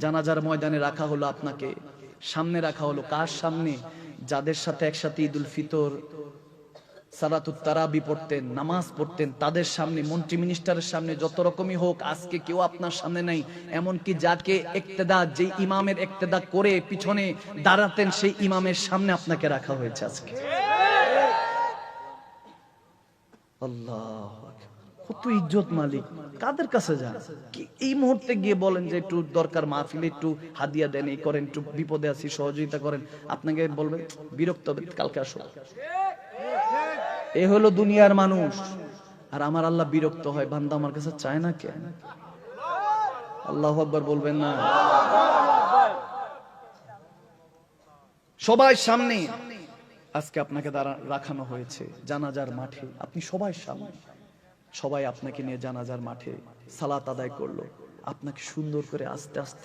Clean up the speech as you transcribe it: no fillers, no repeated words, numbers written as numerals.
জানাজার ময়দানে রাখা হলো আপনাকে, সামনে রাখা হলো কার সামনে? যাদের সাথে একসাথে ঈদুল ফিতর সালাতুত তারাবি পড়তেন, নামাজ পড়তেন, তাদের সামনে, মন্ত্রী মিনিস্টারের সামনে, যত রকমই হোক, আজকে কেউ আপনার সামনে নাই। এমনকি যাকে ইক্তেদা, যে ইমামের ইক্তেদা করে পিছনে দাঁড়াতেন, সেই ইমামের সামনে আপনাকে রাখা হয়েছে আজকে। আল্লাহ, কত ইজ্জত মালিক, কাদের কাছে যান? এই মুহূর্তে গিয়ে বলেন যে একটু দরকার, মাহফিলে একটু হাদিয়া দেন, এই করেন, একটু বিপদে আছি সহযোগিতা করেন, আপনাকে বলবেন বিরক্ত হবে, কালকে আসো। এ হলো দুনিয়ার মানুষ। আর আমার আল্লাহ বিরক্ত হয়, বান্দা আমার কাছে চায় না কেন? আল্লাহু আকবার বলবেন না? সবাই সামনে আজকে আপনাকে রাখানো হয়েছে জানাজার মাঠে, আপনি সবাই সামনে, সবাই আপনাকে নিয়ে জানাজার মাঠে সালাত আদায় করলো, আপনাকে সুন্দর করে আস্তে আস্তে